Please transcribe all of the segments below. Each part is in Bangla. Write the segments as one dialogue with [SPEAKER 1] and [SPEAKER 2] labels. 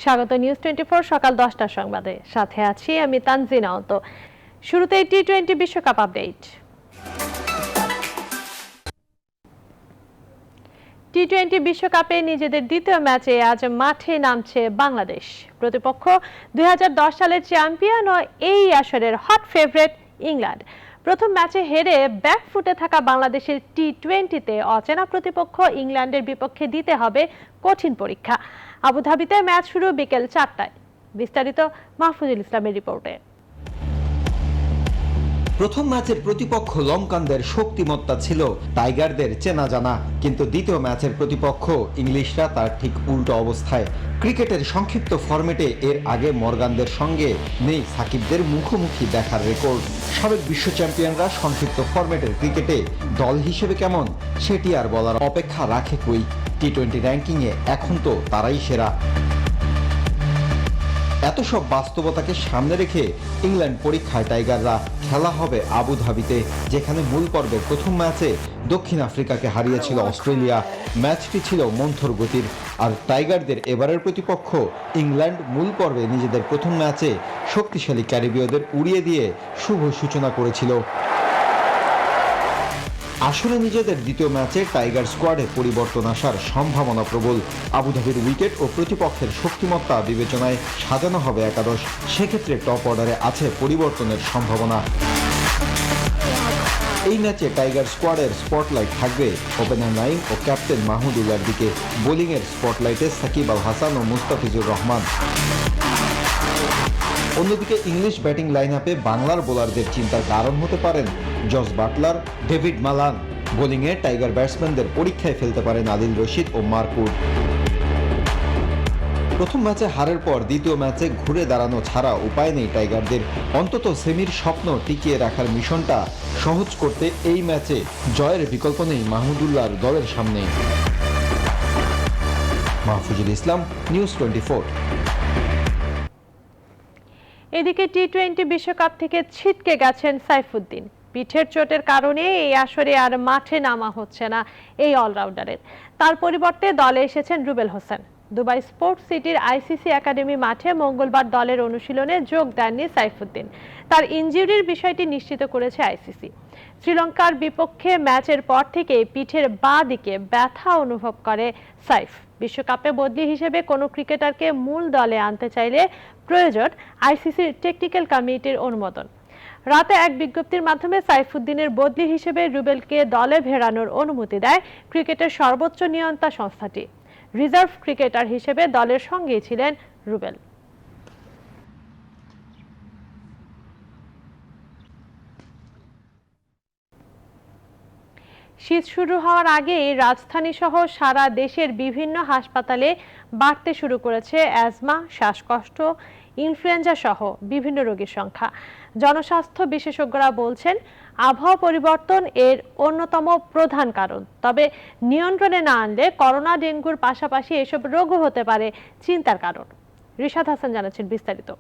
[SPEAKER 1] স্বাগত নিউজ 24 সকাল 10টার সংবাদে। সাথে আছি আমি তানজিনা অন্ত। শুরুতেই টি-20 বিশ্বকাপ আপডেট। টি-20 বিশ্বকাপে নিজেদের দ্বিতীয় ম্যাচে আজ মাঠে নামছে বাংলাদেশ। প্রতিপক্ষ 2010 সালের চ্যাম্পিয়ন ও এই আসরের হট ফেভারিট ইংল্যান্ড। প্রথম ম্যাচে হেরে ব্যাকফুটে থাকা বাংলাদেশের টি-20তে অচেনা প্রতিপক্ষ ইংল্যান্ডের বিপক্ষে দিতে হবে কঠিন পরীক্ষা। আবুধাবিতে ম্যাচ শুরু বিকেল 4টায়। বিস্তারিত মাহফুজুল ইসলামের রিপোর্টে।
[SPEAKER 2] প্রথম ম্যাচের প্রতিপক্ষ লঙ্কানদের শক্তিমত্তা ছিল টাইগারদের চেনা জানা, কিন্তু দ্বিতীয় ম্যাচের প্রতিপক্ষ ইংলিশরা তার ঠিক উল্টো অবস্থায়। ক্রিকেটের সংক্ষিপ্ত ফরম্যাটে এর আগে মর্গানদের সঙ্গে নেই সাকিবদের মুখোমুখি দেখার রেকর্ড। সাবেক বিশ্ব চ্যাম্পিয়নরা সংক্ষিপ্ত ফরম্যাটের ক্রিকেটে দল হিসেবে কেমন সেটি আর বলার অপেক্ষা রাখে কই। টি-20 র্যাঙ্কিংয়ে এখন তো তারাই সেরা। এত সব বাস্তবতাকে সামনে রেখে ইংল্যান্ড পরীক্ষায় টাইগাররা। খেলা হবে আবুধাবিতে, যেখানে মূল পর্বের প্রথম ম্যাচে দক্ষিণ আফ্রিকাকে হারিয়েছিল অস্ট্রেলিয়া। ম্যাচটি ছিল মন্থর গতির। আর টাইগারদের এবারের প্রতিপক্ষ ইংল্যান্ড মূল পর্বে নিজেদের প্রথম ম্যাচে শক্তিশালী ক্যারিবীয়দের উড়িয়ে দিয়ে শুভ সূচনা করেছিল। আসলে নিজেদের দ্বিতীয় ম্যাচে টাইগার স্কোয়াডে পরিবর্তন আসার সম্ভাবনা প্রবল। আবুধাবির উইকেট ও প্রতিপক্ষের শক্তিমত্তা বিবেচনায় সাজানো হবে একাদশ। সেক্ষেত্রে টপ অর্ডারে আছে পরিবর্তনের সম্ভাবনা। এই ম্যাচে টাইগার স্কোয়াডের স্পটলাইট থাকবে ওপেনার নাইম ও ক্যাপ্টেন মাহমুদুল্লাহর দিকে। বোলিংয়ের স্পটলাইটে সাকিব আল হাসান ও মুস্তাফিজুর রহমান। অন্যদিকে ইংলিশ ব্যাটিং লাইন আপে বাংলার বোলারদের চিন্তার কারণ হতে পারেন জস বাটলার, ডেভিড মালান। বোলিংয়ে টাইগার ব্যাটসম্যানদের পরীক্ষায় ফেলতে পারেন আদিল রশিদ ও মার্ক উড। প্রথম ম্যাচে হারের পর দ্বিতীয় ম্যাচে ঘুরে দাঁড়ানো ছাড়া উপায় নেই টাইগারদের। অন্তত সেমির স্বপ্ন টিকিয়ে রাখার মিশনটা সহজ করতে এই ম্যাচে জয়ের বিকল্প নেই মাহমুদুল্লাহর দলের সামনে। মাহফুজুল ইসলাম, নিউজ 24।
[SPEAKER 1] এদিকে টি-20 বিশ্বকাপ থেকে ছিটকে গেছেন সাইফুদ্দিন। পিঠের চোটের কারণে এই আসরে আর মাঠে নামা হচ্ছে না এই অলরাউন্ডারের। তার পরিবর্তে দলে এসেছেন রুবেল হোসেন। দুবাই স্পোর্টস সিটির আইসিসি একাডেমি মাঠে মঙ্গলবার দলের অনুশীলনে যোগ দেননি সাইফুদ্দিন। তার ইনজুরির বিষয়টি নিশ্চিত করেছে আইসিসি। শ্রীলঙ্কার বিপক্ষে ম্যাচের পর থেকে পিঠের বাঁ দিকে ব্যথা অনুভব করে সাইফ। বিশ্বকাপে বদলি হিসেবে কোনো ক্রিকেটারকে মূল দলে আনতে চাইলে প্রয়োজন আইসিসির টেকনিক্যাল কমিটির অনুমোদন। রাতে এক বিজ্ঞপ্তির মাধ্যমে সাইফুদ্দিনের বদলি হিসেবে রুবেলকে দলে ফেরানোর অনুমতি দেয় ক্রিকেটের সর্বোচ্চ নিয়ন্ত্রণ সংস্থাটি। রিজার্ভ ক্রিকেটার হিসেবে দলের সঙ্গেই ছিলেন রুবেল। শীত শুরু হওয়ার আগেই রাজধানী সহ সারা দেশের বিভিন্ন হাসপাতালে বাড়তে শুরু করেছে অ্যাজমা, শ্বাসকষ্ট, ইনফ্লুয়েঞ্জা সহ বিভিন্ন রোগীর সংখ্যা। জনস্বাস্থ্য বিশেষজ্ঞরা বলছেন আবহাওয়া পরিবর্তন এর অন্যতম প্রধান কারণ। তবে নিয়ন্ত্রণে না আনলে করোনা, ডেঙ্গুর পাশাপাশি এসব রোগও হতে পারে চিন্তার কারণ। রিশাদ হাসান জানাচ্ছেন বিস্তারিত।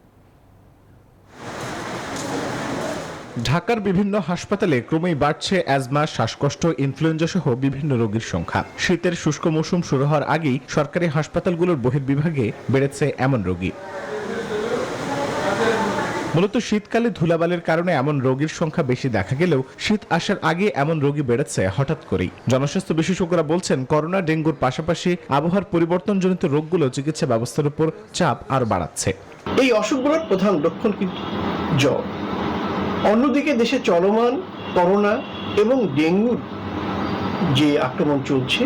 [SPEAKER 3] ঢাকার বিভিন্ন হাসপাতালে ক্রমেই বাড়ছে অ্যাজমা, শ্বাসকষ্ট, ইনফ্লুয়েঞ্জা সহ বিভিন্ন রোগীর সংখ্যা। শীতের শুষ্ক মৌসুম শুরু হওয়ার আগেই সরকারি হাসপাতালগুলোর বহির্বিভাগে বেড়েছে এমন রোগী। মূলত শীতকালে ধুলাবালির কারণে এমন রোগীর সংখ্যা বেশি দেখা গেলেও শীত আসার আগে এমন রোগী বেড়েছে হঠাৎ করেই। জনস্বাস্থ্য বিশেষজ্ঞরা বলছেন করোনা, ডেঙ্গুর পাশাপাশি আবহাওয়ার পরিবর্তনজনিত রোগগুলো চিকিৎসা ব্যবস্থার উপর চাপ আর বাড়াচ্ছে।
[SPEAKER 4] এই অসুখগুলোর প্রধান লক্ষণ কিন্তু জ্বর। অন্যদিকে দেশে চলমান করোনা এবং ডেঙ্গুর যে আক্রমণ চলছে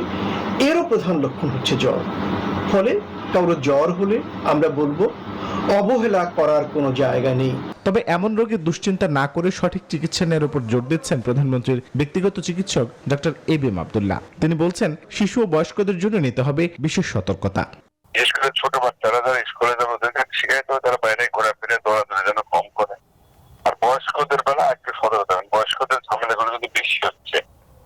[SPEAKER 4] এরও প্রধান লক্ষণ হচ্ছে জ্বর। ফলে কারো জ্বর হলে আমরা বলবো অবহেলা করার কোনো জায়গা নেই।
[SPEAKER 3] তবে এমন রোগীর দুশ্চিন্তা না করে সঠিক চিকিৎসা নেওয়ার উপর জোর দিচ্ছেন প্রধানমন্ত্রীর ব্যক্তিগত চিকিৎসক ডক্টর এবিএম আব্দুল্লাহ। তিনি বলছেন শিশু ও বয়স্কদের জন্য নিতে হবে বিশেষ সতর্কতা।
[SPEAKER 5] বিশেষ করে ছোট বাচ্চারা যারা স্কুলে যাবে ওদেরকে শিখাইতে হবে তারা বাইরে ঘোরাফেরা দৌড়াদৌড়ি যেন কম করে। আর বয়স্কদের বেলা একটু সতর্ক থাকবেন। বয়স্কদের ঝামেলাগুলো কিন্তু বেশি হচ্ছে,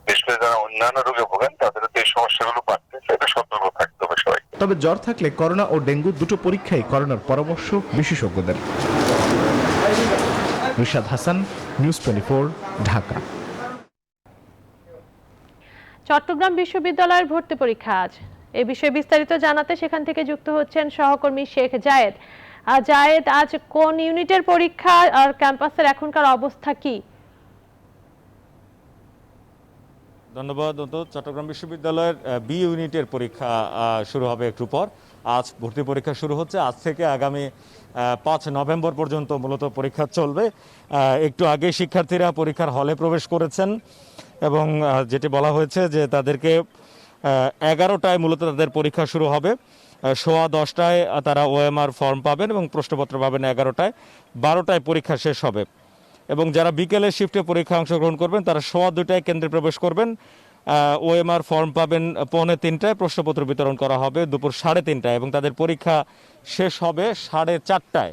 [SPEAKER 5] বিশেষ করে যারা অন্যান্য রোগে ভোগেন তাদের এই সমস্যাগুলো বাড়তেছে, এটা সতর্ক থাকতে হবে সবাই।
[SPEAKER 3] তবে জ্বর থাকলে করোনা ও ডেঙ্গু দুটো পরীক্ষাই করানোর পরামর্শ বিশেষজ্ঞদের। রিশাদ হাসান, নিউজ 24, ঢাকা।
[SPEAKER 1] চট্টগ্রাম বিশ্ববিদ্যালয়ের ভর্তি পরীক্ষা আজ। এ বিষয়ে বিস্তারিত জানাতে সেখান থেকে যুক্ত হচ্ছেন সহকর্মী শেখ জায়েদ। জায়েদ, আজ কোন ইউনিটের পরীক্ষা আর ক্যাম্পাসের এখনকার অবস্থা কি?
[SPEAKER 6] ধন্যবাদ। চট্টগ্রাম বিশ্ববিদ্যালয়ের বি ইউনিটের পরীক্ষা শুরু হবে একটু পর। আজ ভর্তি পরীক্ষা শুরু হচ্ছে। আজ থেকে আগামী 5 নভেম্বর পর্যন্ত মূলত পরীক্ষা চলবে। একটু আগে শিক্ষার্থীরা পরীক্ষার হলে প্রবেশ করেছেন এবং যেটি বলা হয়েছে যে তাদেরকে 11টায় মূলত তাদের পরীক্ষা শুরু হবে। 10:15টায় তারা ওএমআর ফর্ম পাবেন এবং প্রশ্নপত্র পাবেন 11টায়। 12টায় পরীক্ষা শেষ হবে এবং যারা বিকেলের শিফটে পরীক্ষা অংশগ্রহণ করবেন তারা 2:15টায় কেন্দ্রে প্রবেশ করবেন। ওএমআর ফর্ম পাবেন 2:45টায়, প্রশ্নপত্র বিতরণ করা হবে দুপুর 3:30টায় এবং তাদের পরীক্ষা শেষ হবে 4:30টায়।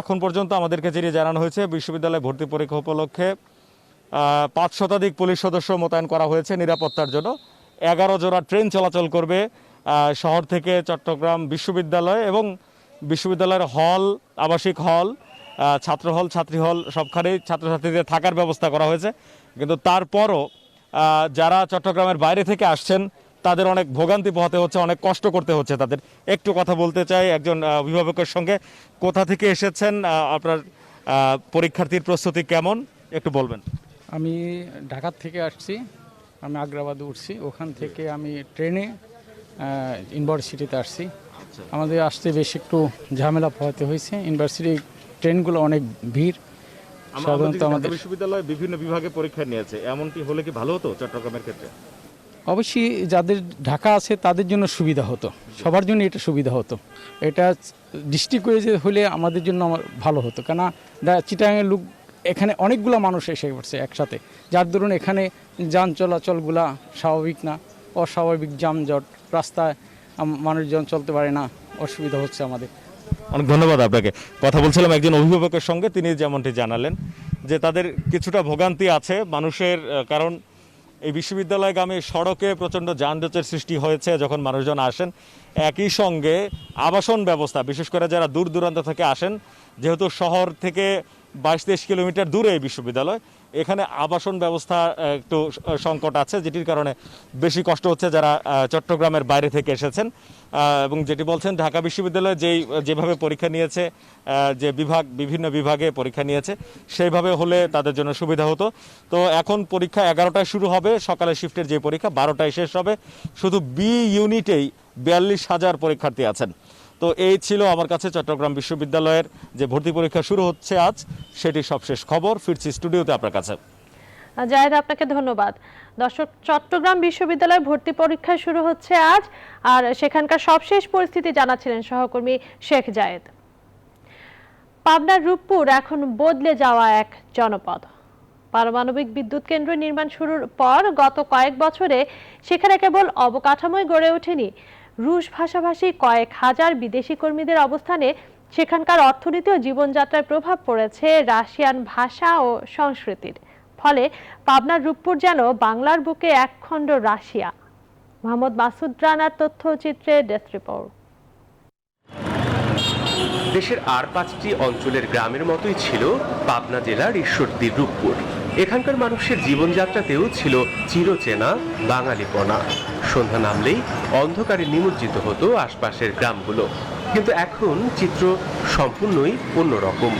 [SPEAKER 6] এখন পর্যন্ত আমাদেরকে যেটি জানানো হয়েছে, বিশ্ববিদ্যালয়ে ভর্তি পরীক্ষা উপলক্ষে 5 শতাধিক পুলিশ সদস্য মোতায়েন করা হয়েছে নিরাপত্তার জন্য। 11 জোড়া ট্রেন চলাচল করবে শহর থেকে চট্টগ্রাম বিশ্ববিদ্যালয় এবং বিশ্ববিদ্যালয়ের হল, আবাসিক হল, ছাত্র হল, ছাত্রী হল সবখানেই ছাত্রছাত্রীদের থাকার ব্যবস্থা করা হয়েছে। কিন্তু তারপরও যারা চট্টগ্রামের বাইরে থেকে আসছেন তাদের অনেক ভোগান্তি পোহাতে হচ্ছে, অনেক কষ্ট করতে হচ্ছে তাদের। একটু কথা বলতে চাই একজন অভিভাবকের সঙ্গে। কোথা থেকে এসেছেন, আপনার পরীক্ষার্থীর প্রস্তুতি কেমন একটু বলবেন?
[SPEAKER 7] আমি ঢাকা থেকে আসছি, আমি আগ্রাবাদে উঠছি, ওখান থেকে আমি ট্রেনে ইউনিভার্সিটিতে আসছি। আমাদের আসতে বেশ একটু ঝামেলা পোহাতে হয়েছে, ইউনিভার্সিটি ট্রেনগুলো অনেক ভিড়। সাধারণত আমাদের
[SPEAKER 6] বিশ্ববিদ্যালয়ে বিভিন্ন বিভাগে পরীক্ষা নিয়েছে, এমনটি হলে কি ভালো হতো চট্টগ্রামের ক্ষেত্রে?
[SPEAKER 7] অবশ্যই যাদের ঢাকা আছে তাদের জন্য সুবিধা হতো, সবার জন্য এটা সুবিধা হতো। এটা ডিস্ট্রিক্ট ওয়াইজে হলে আমাদের জন্য ভালো হতো, কেন চিটাগাংয়ের লোক এখানে অনেকগুলো মানুষ এসে পড়ছে একসাথে, যার দরুন এখানে যান চলাচলগুলা স্বাভাবিক না, অস্বাভাবিক যানজট, রাস্তায় মানুষজন চলতে পারে না, অসুবিধা হচ্ছে আমাদের।
[SPEAKER 6] অনেক ধন্যবাদ আপনাকে। কথা বলছিলাম একজন অভিভাবকের সঙ্গে, তিনি যেমনটি জানালেন যে তাদের কিছুটা ভোগান্তি আছে মানুষের, কারণ এই বিশ্ববিদ্যালয়গামী সড়কে প্রচণ্ড যানজটের সৃষ্টি হয়েছে যখন মানুষজন আসেন। একই সঙ্গে আবাসন ব্যবস্থা, বিশেষ করে যারা দূর দূরান্ত থেকে আসেন, যেহেতু শহর থেকে 22-23 কিলোমিটার দূরে এই বিশ্ববিদ্যালয়, এখানে আবাসন ব্যবস্থা একটু সংকট আছে, যেটির কারণে বেশি কষ্ট হচ্ছে যারা চট্টগ্রামের বাইরে থেকে এসেছেন। এবং যেটি বলছেন ঢাকা বিশ্ববিদ্যালয়ে যেভাবে পরীক্ষা নিয়েছে, যে বিভিন্ন বিভাগে পরীক্ষা নিয়েছে, সেইভাবে হলে তাদের জন্য সুবিধা হতো। তো এখন পরীক্ষা 11টায় শুরু হবে, সকালের শিফটের যে পরীক্ষা 12টায় শেষ হবে। শুধু বি ইউনিটেই 42,000 পরীক্ষার্থী আছেন। তো এই ছিল আমার কাছে চট্টগ্রাম বিশ্ববিদ্যালয়ের যে ভর্তি পরীক্ষা শুরু হচ্ছে আজ, সেটি সবশেষ খবর। ফিরছি স্টুডিওতে আপনার কাছে।
[SPEAKER 1] জায়েদ, আপনাকে ধন্যবাদ। দর্শক, চট্টগ্রাম বিশ্ববিদ্যালয়ে ভর্তি পরীক্ষা শুরু হচ্ছে আজ, আর সেখানকার সবশেষ পরিস্থিতি জানাচ্ছিলেন সহকর্মী শেখ জায়েদ। পাবনার রূপপুর এখন বদলে যাওয়া এক জনপদ। পারমাণবিক বিদ্যুৎ কেন্দ্র নির্মাণ শুরুর পর গত কয়েক বছরে সেখানে কেবল অবকাঠামোই গড়ে ওঠেনি, রুশ ভাষাভাষী কয়েক হাজার বিদেশি কর্মীদের অবস্থানে সেখানকার অর্থনীতি ও জীবনযাত্রায় প্রভাব পড়েছে রাশিয়ান ভাষা ও সংস্কৃতির। ফলে পাবনার রূপপুর যেন বাংলার বুকে একখণ্ড রাশিয়া। মোহাম্মদ মাসুদ রানার তথ্যচিত্রে ডেস্ক রিপোর্ট।
[SPEAKER 8] দেশের আর 5টি অঞ্চলের গ্রামের মতোই ছিল পাবনা জেলার ঈশ্বরদীর রূপপুর। এখানকার মানুষের জীবনযাত্রাতেও ছিল চিরচেনা বাঙালিপনা। সন্ধ্যা নামলেই অন্ধকারে নিমজ্জিত হতো আশপাশের গ্রামগুলো, কিন্তু এখন চিত্র সম্পূর্ণই অন্যরকম।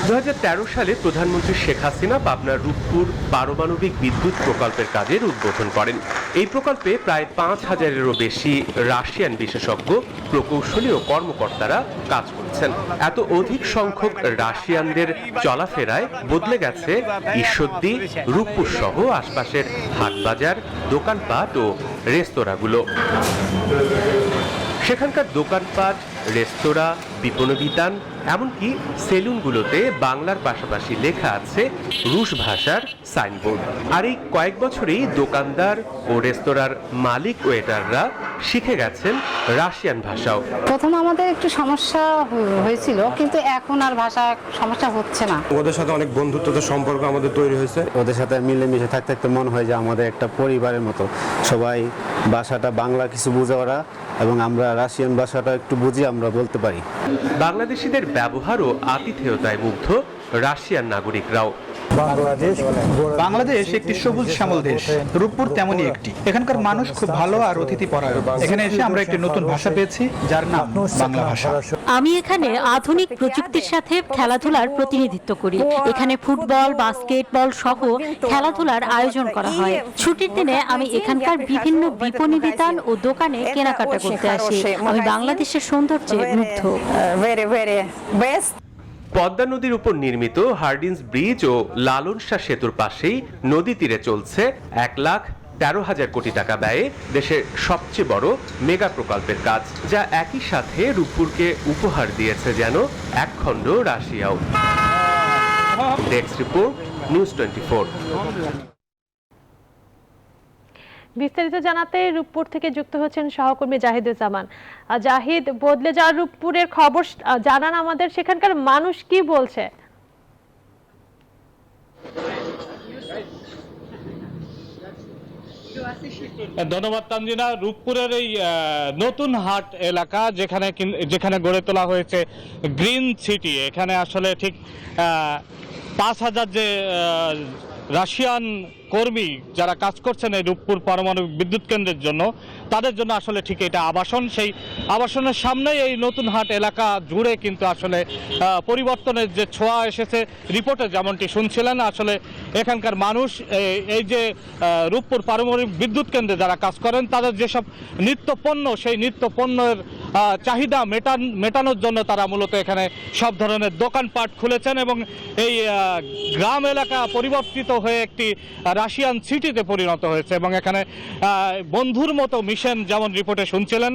[SPEAKER 8] 2013 সালে প্রধানমন্ত্রী শেখ হাসিনা পাবনার রূপপুর পারমাণবিক বিদ্যুৎ প্রকল্পের কাজের উদ্বোধন করেন। এই প্রকল্পে প্রায় 5,000-এরও বেশি রাশিয়ান বিশেষজ্ঞ, প্রকৌশলী ও কর্মকর্তারা কাজ করছেন। এত অধিক সংখ্যক রাশিয়ানদের চলাফেরায় বদলে গেছে ঈশ্বরদী, রূপপুর সহ আশপাশের হাটবাজার, দোকানপাট ও রেস্তোরাঁগুলো। সেখানকার দোকানপাট, রেস্তোরাঁ, বিপণবিতান, এমনকি সেলুনগুলোতে বাংলার পাশাপাশি লেখা আছে রুশ ভাষার সাইনবোর্ড। আর এই কয়েক বছরেই দোকানদার ও রেস্তোরাঁর মালিক ওয়েটাররা শিখে গেছেন রাশিয়ান ভাষাও।
[SPEAKER 9] প্রথম আমাদের একটু সমস্যা হয়েছিল, কিন্তু এখন আর ভাষা সমস্যা হচ্ছে না।
[SPEAKER 10] ওদের সাথে অনেক বন্ধুত্বের সম্পর্ক আমাদের তৈরি হয়েছে।
[SPEAKER 11] ওদের সাথে মিলেমিশে থাকতে থাকতে মনে হয় যে আমাদের একটা পরিবারের মতো। সবাই ভাষাটা বাংলা কিছু বুঝে ওরা, এবং আমরা রাশিয়ান ভাষাটা একটু বুঝি, আমরা বলতে পারি।
[SPEAKER 8] বাংলাদেশিদের ব্যবহার ও আতিথেয়তায় মুগ্ধ রাশিয়ান নাগরিকরাও।
[SPEAKER 12] বাংলাদেশ একটি সবুজ শ্যামল দেশ, রূপপুর তেমনই একটি। এখানকার মানুষ খুব ভালো আর অতিথি পরায়ণ। এখানে এসে আমরা একটি নতুন ভাষা পেয়েছি, যার নাম বাংলা ভাষা।
[SPEAKER 13] আমি এখানে আধুনিক প্রযুক্তির সাথে খেলাধুলার প্রতিনিধিত্ব করি। এখানে ফুটবল, বাস্কেটবল সহ খেলাধুলার আয়োজন করা হয়। ছুটির দিনে আমি এখানকার বিভিন্ন বিপণী বিতান ও দোকানে কেনাকাটা করতে আসি। আমি বাংলাদেশের সৌন্দর্যে মুগ্ধ।
[SPEAKER 8] পদ্মা নদীর উপর নির্মিত হার্ডিন্স ব্রিজ ও লালন শাহ সেতুর পাশেই নদী তীরে চলছে 1,13,000 কোটি টাকা ব্যয়ে দেশের সবচেয়ে বড় মেগা প্রকল্পের কাজ, যা একই সাথে রূপপুরকে উপহার দিয়েছে যেন একখণ্ড রাশিয়াও। Desk report, news 24।
[SPEAKER 1] বিস্তারিত জানাতে রূপপুর থেকে যুক্ত হচ্ছেন সহকর্মী জাহিদুজ্জামান। জাহিদ, বদলে যাওয়া রূপপুরের খবর জানান আমাদের, সেখানকার মানুষ কি বলছে?
[SPEAKER 14] ধন্যবাদ তানজিনা। রূপপুরের এই নতুন হাট এলাকা যেখানে গড়ে তোলা হয়েছে গ্রিন সিটি, এখানে আসলে ঠিক 5,000 যে রাশিয়ান কর্মী যারা কাজ করছেন এই রূপপুর পারমাণবিক বিদ্যুৎ কেন্দ্রের জন্য, তাদের জন্য আসলে ঠিক এটা আবাসন। সেই আবাসনের সামনেই এই নতুন হাট এলাকা জুড়ে কিন্তু আসলে পরিবর্তনের যে ছোঁয়া এসেছে। রিপোর্টে যেমনটি শুনছিলেন, আসলে এখানকার মানুষ এই যে রূপপুর পারমাণবিক বিদ্যুৎ কেন্দ্রে যারা কাজ করেন, তাদের যেসব নিত্যপণ্য, সেই নিত্যপণ্যের চাহিদা মেটানোর জন্য তারা মূলত এখানে সব ধরনের দোকানপাট খুলেছেন এবং এই গ্রাম এলাকা পরিবর্তিত হয়ে একটি রাশিয়ান সিটিতে পরিণত হয়েছে এবং এখানে বন্ধুর মতো মিশন, যেমন রিপোর্টে শুনছিলেন।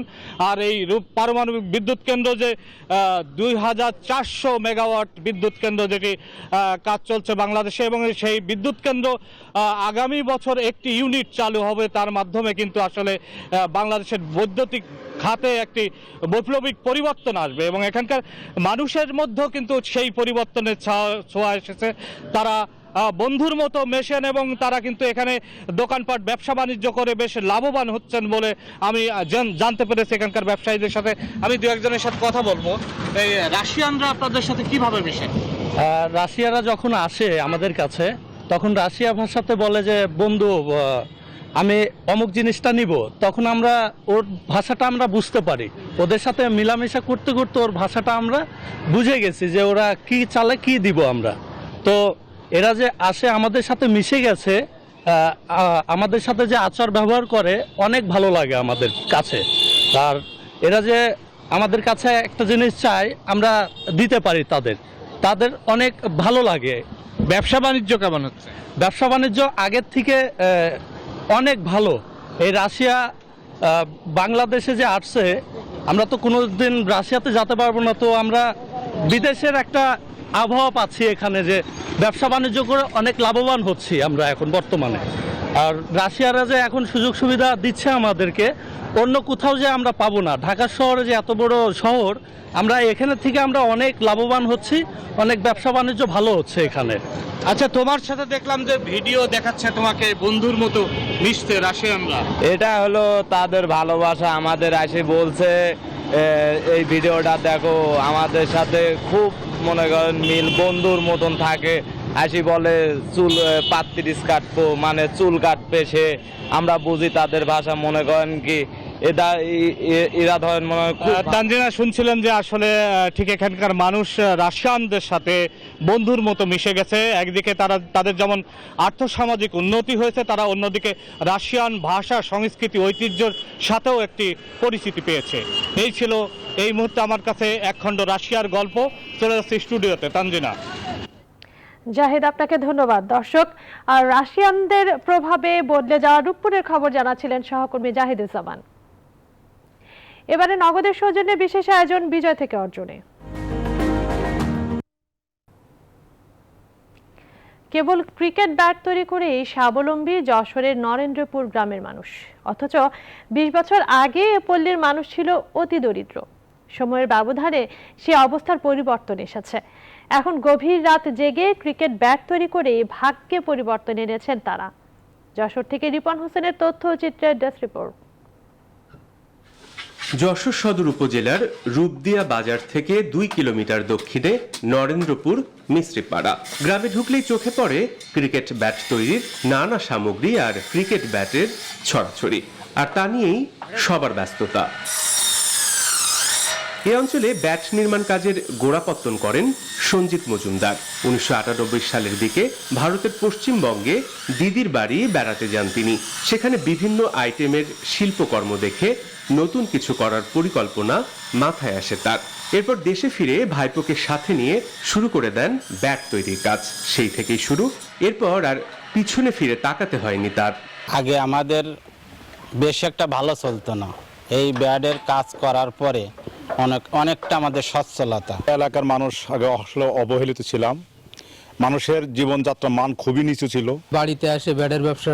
[SPEAKER 14] আর এই পারমাণবিক বিদ্যুৎ কেন্দ্র যে 2,400 মেগাওয়াট বিদ্যুৎ কেন্দ্র, যেটি কাজ চলছে বাংলাদেশে, এবং সেই বিদ্যুৎ কেন্দ্র আগামী বছর একটি ইউনিট চালু হবে, তার মাধ্যমে কিন্তু আসলে বাংলাদেশের বৈদ্যুতিক খাতে একটি বৈপ্লবিক পরিবর্তন আসবে এবং এখানকার মানুষের মধ্যেও কিন্তু সেই পরিবর্তনের ছোঁয়া এসেছে। তারা বন্ধুর মতো মেশেন এবং তারা কিন্তু এখানে দোকানপাট ব্যবসা বাণিজ্য করে বেশ লাভবান হচ্ছেন বলে আমি জানতে পেরেছি এখানকার ব্যবসায়ীদের সাথে। আমি দু একজনের সাথে কথা বলবো। এই রাশিয়ানরা আপনাদের সাথে কিভাবে মেশে?
[SPEAKER 7] রাশিয়ারা যখন আসে আমাদের কাছে, তখন রাশিয়া ভাষাতে বলে যে বন্ধু আমি অমুক জিনিসটা নিব, তখন আমরা ওর ভাষাটা আমরা বুঝতে পারি। ওদের সাথে মিলামেশা করতে করতে ওর ভাষাটা আমরা বুঝে গেছি যে ওরা কি চালে কি দিব আমরা। তো এরা যে আসে আমাদের সাথে মিশে গেছে, আমাদের সাথে যে আচার ব্যবহার করে অনেক ভালো লাগে আমাদের কাছে। আর এরা যে আমাদের কাছে একটা জিনিস চায় আমরা দিতে পারি, তাদের অনেক ভালো লাগে।
[SPEAKER 14] ব্যবসা বাণিজ্য কেমন হচ্ছে?
[SPEAKER 7] ব্যবসা বাণিজ্য আগের থেকে অনেক ভালো। এই রাশিয়া বাংলাদেশে যে আসছে, আমরা তো কোনো দিন রাশিয়াতে যেতে পারবো না, তো আমরা বিদেশের একটা আবহাওয়া পাচ্ছি এখানে, যে ব্যবসা বাণিজ্য করে অনেক লাভবান হচ্ছি আমরা এখন বর্তমানে। আর রাশিয়ারা যে এখন সুযোগ সুবিধা দিচ্ছে আমাদেরকে, অন্য কোথাও যে আমরা পাবো না। ঢাকা শহরে যে এত বড় শহর, আমরা এখানে থেকে আমরা অনেক লাভবান হচ্ছি, অনেক ব্যবসা বাণিজ্য ভালো হচ্ছে এখানে।
[SPEAKER 14] আচ্ছা, তোমার সাথে দেখলাম যে ভিডিও দেখাচ্ছে তোমাকে বন্ধুর মতো মিশতে রাশিয়ানরা।
[SPEAKER 15] এটা হলো তাদের ভালোবাসা। আমাদের এসে বলছে এই ভিডিওটা দেখো, আমাদের সাথে খুব মনে করেন মিল, বন্ধুর মতন থাকে। আসি বলে চুল পাত্রিস কাটবো, মানে চুল কাটবে সে। আমরা বুঝি তাদের ভাষা, মনে করেন কি এরা ধরেন মনে হয়।
[SPEAKER 14] তানজিনা, শুনছিলেন যে আসলে ঠিক এখানকার মানুষ রাশিয়ানদের সাথে বন্ধুর মতো মিশে গেছে। একদিকে তাদের যেমন আর্থসামাজিক উন্নতি হয়েছে, তারা অন্যদিকে রাশিয়ান ভাষা, সংস্কৃতি, ঐতিহ্যের সাথেও একটি পরিচিতি পেয়েছে। এই ছিল এই মুহূর্তে আমার কাছে একখণ্ড রাশিয়ার গল্প। চলে যাচ্ছে স্টুডিওতে। তানজিনা।
[SPEAKER 1] জাহিদ, আপনাকে ধন্যবাদ। দর্শক, আর রাশিয়ানদের প্রভাবে বদলে যাওয়া রূপপুরের খবর জানাচ্ছিলেন সহকর্মী জাহিদুজ্জামান। এবারে নগদের সৌজন্যে বিশেষ আয়োজন বিজয় থেকে অর্জনে। কেবল ক্রিকেট ব্যাট তৈরি করে স্বাবলম্বী যশোরের নরেন্দ্রপুর গ্রামের মানুষ, অথচ 20 বছর আগে এ পল্লীর মানুষ ছিল অতি দরিদ্র। সময়ের ব্যবধানে সে অবস্থার পরিবর্তন এসেছে। এখন গভীর রাত জেগে ক্রিকেট ব্যাট তৈরি করে ভাগ্যে পরিবর্তন এনেছেন তারা। যশোর থেকে রিপন হোসেনের তথ্য চিত্রের ডেস্ক রিপোর্ট।
[SPEAKER 8] যশোর সদর উপজেলার রূপদিয়া বাজার থেকে 2 কিলোমিটার দক্ষিণে নরেন্দ্রপুর মিস্ত্রিপাড়া গ্রামে ঢুকলেই চোখে পড়ে ক্রিকেট ব্যাট তৈরির নানা সামগ্রী আর ক্রিকেট ব্যাটের ছড়াছড়ি, আর তা নিয়েই সবার ব্যস্ততা। এই অঞ্চলে ব্যাট নির্মাণ কাজের গোড়াপত্তন করেন সঞ্জিত মজুমদার। 1998 সালের দিকে ভারতের পশ্চিমবঙ্গে দিদির বাড়ি বেড়াতে যান তিনি। সেখানে বিভিন্ন আইটেমের শিল্পকর্ম দেখে নতুন কিছু করার পরিকল্পনা মাথায় আসে তার। এরপর দেশে ফিরে ভাইপোকে সাথে নিয়ে শুরু করে দেন ব্যাট তৈরির কাজ। সেই থেকেই শুরু, এরপর আর পিছনে ফিরে তাকাতে হয়নি তার।
[SPEAKER 16] আগে আমাদের বেশ একটা ভালো চলতো না, এই ব্যাটের কাজ করার পরে অনেকটা আমাদের সচ্ছলতা।
[SPEAKER 17] এলাকার মানুষ আগে আসলে অবহেলিত ছিলাম, মানুষের জীবনযাত্রার মান খুবই নিচু ছিল।
[SPEAKER 18] বাড়িতে এসে ব্যাটের ব্যবসা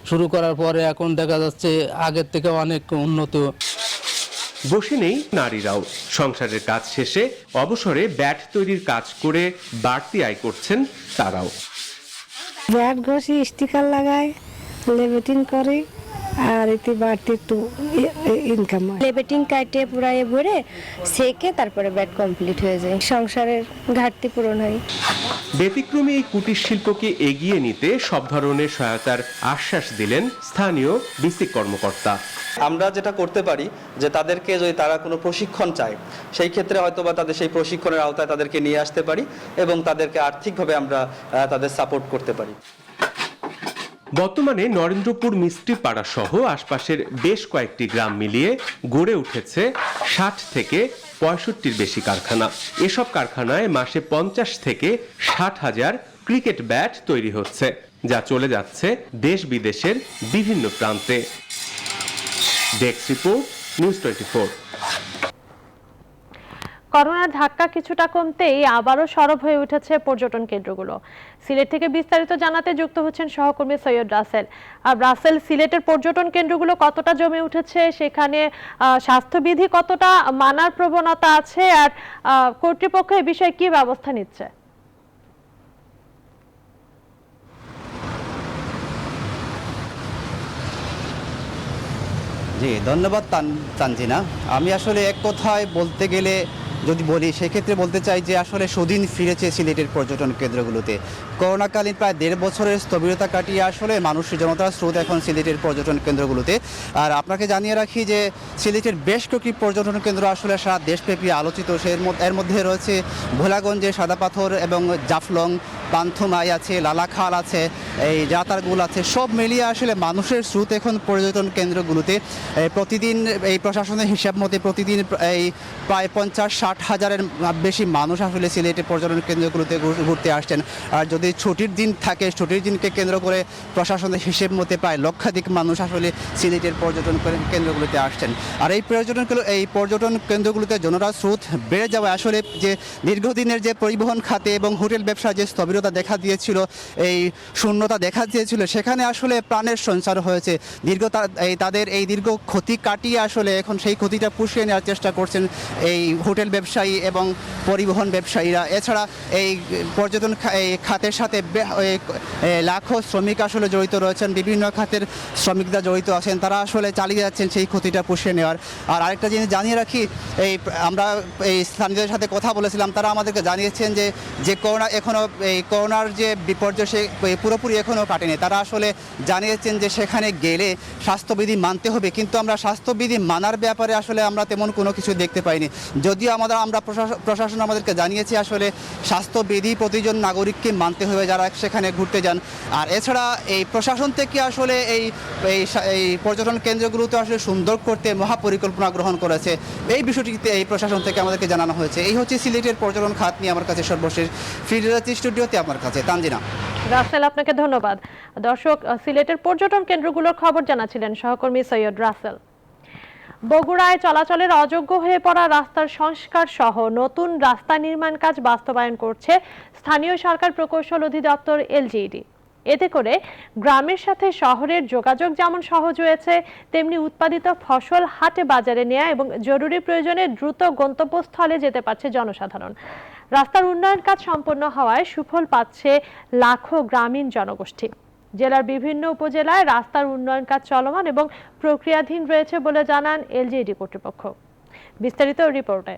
[SPEAKER 18] শুরু করার পরে এখন দেখা যাচ্ছে আগের থেকে অনেক উন্নত।
[SPEAKER 8] বসে নেই নারীরাও। সংসারের কাজ শেষে অবসরে ব্যাট তৈরির কাজ করে বাড়তি আয় করছেন তারাও।
[SPEAKER 19] ব্যাট ঘষি, স্টিকার লাগায়, লেবেটিং করে, আর এতে বাড়তি একটু ইনকাম হয়। লেবেটিং কাটে পুরাই ভরে সেকে তারপরে ব্যাট কমপ্লিট হয়ে যায়, সংসারের ঘাটতি পূরণ হয়।
[SPEAKER 8] ব্যতিক্রমী এই কুটির শিল্পকে এগিয়ে নিতে সব ধরনের সহায়তার আশ্বাস দিলেন স্থানীয় ডিসি কর্মকর্তা।
[SPEAKER 20] আমরা যেটা করতে পারি যে তাদেরকে যদি তারা কোনো প্রশিক্ষণ চায়, সেই ক্ষেত্রে হয়তো বা তাদের সেই প্রশিক্ষণের আওতায় তাদেরকে নিয়ে আসতে পারি এবং তাদেরকে আর্থিকভাবে আমরা তাদের সাপোর্ট করতে পারি।
[SPEAKER 8] বর্তমানে নরেন্দ্রপুর মিস্ত্রিপাড়া সহ আশপাশের বেশ কয়েকটি গ্রাম মিলিয়ে গড়ে উঠেছে 60 থেকে 65-র বেশি কারখানা। এসব কারখানায় মাসে 50 থেকে 60 হাজার ক্রিকেট ব্যাট তৈরি হচ্ছে, যা চলে যাচ্ছে দেশ বিদেশের বিভিন্ন প্রান্তে। Desk report, news 24।
[SPEAKER 1] করোনার ধাক্কা কিছুটা কমতেই আবারও সরব হয়ে উঠেছে পর্যটন কেন্দ্রগুলো। সিলেট থেকে বিস্তারিত জানাতে যুক্ত হচ্ছেন সহকর্মী সৈয়দ রাসেল। আর রাসেল, সিলেটের পর্যটন কেন্দ্রগুলো কতটা জমে উঠেছে, সেখানে স্বাস্থ্যবিধি কতটা মানার প্রবণতা আছে, আর কর্তৃপক্ষ এ বিষয়ে কি ব্যবস্থা নিচ্ছে?
[SPEAKER 21] জি, ধন্যবাদ তানজিনা। আমি আসলে এক কথায় বলতে গেলে যদি বলি, সেক্ষেত্রে বলতে চাই যে আসলে সুদিন ফিরেছে সিলেটের পর্যটন কেন্দ্রগুলোতে। করোনাকালীন প্রায় 1.5 বছরের স্থবিরতা কাটিয়ে আসলে মানুষের জনতার স্রোত এখন সিলেটের পর্যটন কেন্দ্রগুলোতে। আর আপনাকে জানিয়ে রাখি যে সিলেটের বেশ কয়েকটি পর্যটন কেন্দ্র আসলে সারা দেশব্যাপী আলোচিত। এর মধ্যে রয়েছে ভোলাগঞ্জে সাদা পাথর এবং জাফলং, পান্থমাই আছে, লালাখাল আছে, এই জাতারগুল আছে, সব মিলিয়ে আসলে মানুষের স্রোত এখন পর্যটন কেন্দ্রগুলোতে। প্রতিদিন এই প্রশাসনের হিসাব মতে প্রতিদিন এই প্রায় 50-60 হাজারের বেশি মানুষ আসলে সিলেটের পর্যটন কেন্দ্রগুলোতে ঘুরতে আসছেন। আর যদি ছুটির দিন থাকে, ছুটির দিনকে কেন্দ্র করে প্রশাসনের হিসেব মতে প্রায় লক্ষাধিক মানুষ আসলে সিলেটের পর্যটন কেন্দ্রগুলোতে আসছেন। আর এই পর্যটন কেন্দ্রগুলোতে জনতার স্রোত বেড়ে যাওয়া আসলে যে দীর্ঘদিনের যে পরিবহন খাতে এবং হোটেল ব্যবসা যে স্থবিরতা দেখা দিয়েছিল, এই শূন্যতা দেখা দিয়েছিল, সেখানে আসলে প্রাণের সঞ্চার হয়েছে। তাদের এই দীর্ঘ ক্ষতি কাটিয়ে আসলে এখন সেই ক্ষতিটা পুষিয়ে নেওয়ার চেষ্টা করছেন এই হোটেল ব্যবসায়ী এবং পরিবহন ব্যবসায়ীরা। এছাড়া এই পর্যটন খাতের সাথে লাখো শ্রমিক আসলে জড়িত রয়েছেন, বিভিন্ন খাতের শ্রমিকরা জড়িত আছেন, তারা আসলে চালিয়ে যাচ্ছেন সেই ক্ষতিটা পুষিয়ে নেওয়ার। আর আরেকটা জিনিস জানিয়ে রাখি, আমরা এই স্থানীয়দের সাথে কথা বলেছিলাম, তারা আমাদেরকে জানিয়েছেন যে করোনার যে বিপর্যয় সে পুরোপুরি এখনও কাটেনি। তারা আসলে জানিয়েছেন যে সেখানে গেলে স্বাস্থ্যবিধি মানতে হবে, কিন্তু আমরা স্বাস্থ্যবিধি মানার ব্যাপারে আসলে আমরা তেমন কোনো কিছু দেখতে পাইনি। যদিও আমরা প্রশাসন আমাদেরকে জানিয়েছি আসলে স্বাস্থ্যবিধি প্রতিজন নাগরিককে মানতে হবে যারা সেখানে ঘুরতে যান। আর এছাড়া এই প্রশাসন থেকে আসলে এই পর্যটন কেন্দ্রগুলোতে আসলে সুন্দর করতে মহাপরিকল্পনা গ্রহণ করেছে। এই বিষয়টিতে এই প্রশাসন থেকে আমাদেরকে জানানো হয়েছে। এই হচ্ছে সিলেটের পর্যটন খাত নিয়ে আমার কাছে সর্বশেষ। ফিরে স্টুডিওতে আপনার কাছে তানজিনা।
[SPEAKER 1] রাসেল, আপনাকে ধন্যবাদ। দর্শক, সিলেটের পর্যটন কেন্দ্রগুলোর খবর জানাচ্ছিলেন সহকর্মী সৈয়দ রাসেল। বগুড়ায় চলাচলের অযোগ্য হয়ে পড়া রাস্তার সংস্কার সহ নতুন রাস্তা নির্মাণ কাজ বাস্তবায়ন করছে স্থানীয় সরকার প্রকৌশল অধিদপ্তর এলজিইডি। এতে করে গ্রামের সাথে শহরের যোগাযোগ যেমন সহজ হয়েছে, তেমনি উৎপাদিত ফসল হাটে বাজারে নেওয়া এবং জরুরি প্রয়োজনে দ্রুত গন্তব্যস্থলে যেতে পারছে জনসাধারণ। রাস্তার উন্নয়ন কাজ সম্পন্ন হওয়ায় সুফল পাচ্ছে লাখো গ্রামীণ জনগোষ্ঠী। জেলার বিভিন্ন উপজেলায় রাস্তার উন্নয়ন কাজ চলমান এবং প্রক্রিয়াধীন রয়েছে বলে জানান এলজিইডি কর্তৃপক্ষ। বিস্তারিত রিপোর্টে।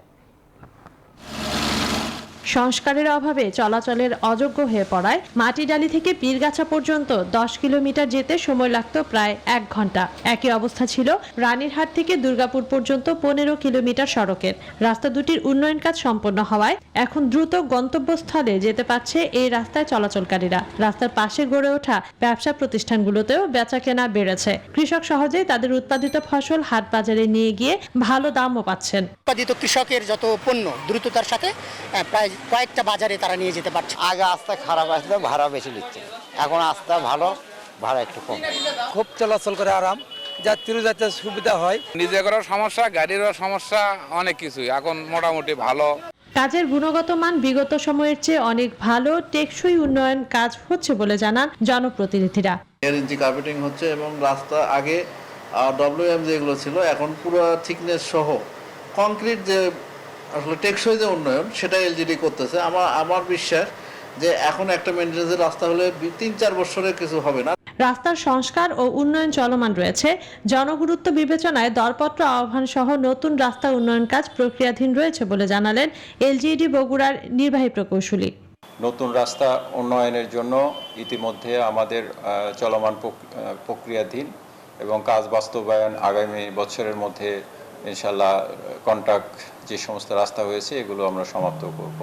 [SPEAKER 1] সংস্কারের অভাবে চলাচলের অযোগ্য হয়ে পড়ায় মাটিডালি থেকে পীরগাছা পর্যন্ত 10 কিলোমিটার যেতে সময় লাগত প্রায় 1 ঘন্টা। একই অবস্থা ছিল রানীরহাট থেকে দুর্গাপুর পর্যন্ত 15 কিলোমিটার সড়কের। রাস্তা দুটির উন্নয়ন কাজ সম্পন্ন হওয়ায় এখন দ্রুত গন্তব্যস্থলে যেতে পারছে এই রাস্তায় চলাচলকারীরা। রাস্তার পাশে গড়ে ওঠা ব্যবসা প্রতিষ্ঠানগুলোতেও বেচাকেনা বেড়েছে। কৃষক সহজেই তাদের উৎপাদিত ফসল হাট বাজারে নিয়ে গিয়ে ভালো দামও পাচ্ছেন।
[SPEAKER 2] উৎপাদিত কৃষকের যত পণ্য দ্রুততার সাথে প্রায় কয়েকটা বাজারে তারা নিয়ে যেতে পারছে।
[SPEAKER 22] আগে রাস্তা খারাপ আসলে ভাড়া বেশি নিচ্ছে, এখন রাস্তা ভালো, ভাড়া একটু কম।
[SPEAKER 23] খুব চলাচল করে আরাম, যাত্রী যাতে সুবিধা হয়।
[SPEAKER 24] নিজেদেরও সমস্যা, গাড়িরও সমস্যা, অনেক কিছুই এখন মোটামুটি ভালো।
[SPEAKER 1] কাজের গুণগত মান বিগত সময়ের চেয়ে অনেক ভালো, টেকসই উন্নয়ন কাজ হচ্ছে বলে জানান জনপ্রতিনিধিরা।
[SPEAKER 25] 1.5 ইঞ্চি কার্পেটিং হচ্ছে এবং রাস্তা আগে WM যেগুলো ছিল এখন পুরো থিকনেস সহ কংক্রিট যে আসলে টেকসই যে উন্নয়ন সেটা এলজিডি করতেছে। আমার বিশ্বাস যে এখন একটা মেইনটেনেন্সের রাস্তা হলে 3-4 বছরের কিছু হবে না।
[SPEAKER 1] রাস্তার সংস্কার ও উন্নয়ন চলমান রয়েছে। জনগুরুত্ব বিবেচনায় দরপত্র আহ্বান সহ নতুন রাস্তা উন্নয়ন কাজ প্রক্রিয়াধীন রয়েছে বলে জানালেন এলজিইডি বগুড়ার নির্বাহী প্রকৌশলী।
[SPEAKER 26] নতুন রাস্তা উন্নয়নের জন্য ইতিমধ্যে আমাদের চলমান প্রক্রিয়াধীন এবং কাজ বাস্তবায়ন আগামী বছরের মধ্যে ইনশাল্লাহ কন্ট্রাক্ট যে সমস্ত রাস্তা হয়েছে এগুলো আমরা সমাপ্ত করব।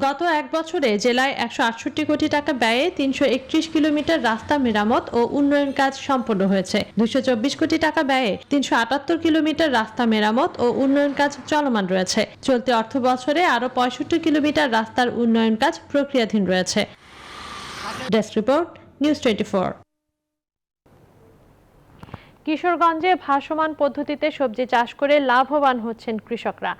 [SPEAKER 1] গত 1 বছরে জেলায় 168 কোটি টাকা ব্যয়ে 331 কিলোমিটার রাস্তা মেরামত ও উন্নয়ন কাজ সম্পন্ন হয়েছে। 224 কোটি টাকা ব্যয়ে 378 কিলোমিটার রাস্তা মেরামত ও উন্নয়ন কাজ চলমান রয়েছে। চলতি অর্থ বছরে আরও 65 কিলোমিটার রাস্তার উন্নয়ন কাজ প্রক্রিয়াধীন রয়েছে। Desk report, news 24। কিশোরগঞ্জে ভাসমান পদ্ধতিতে সবজি চাষ করে লাভবান হচ্ছেন কৃষকরা।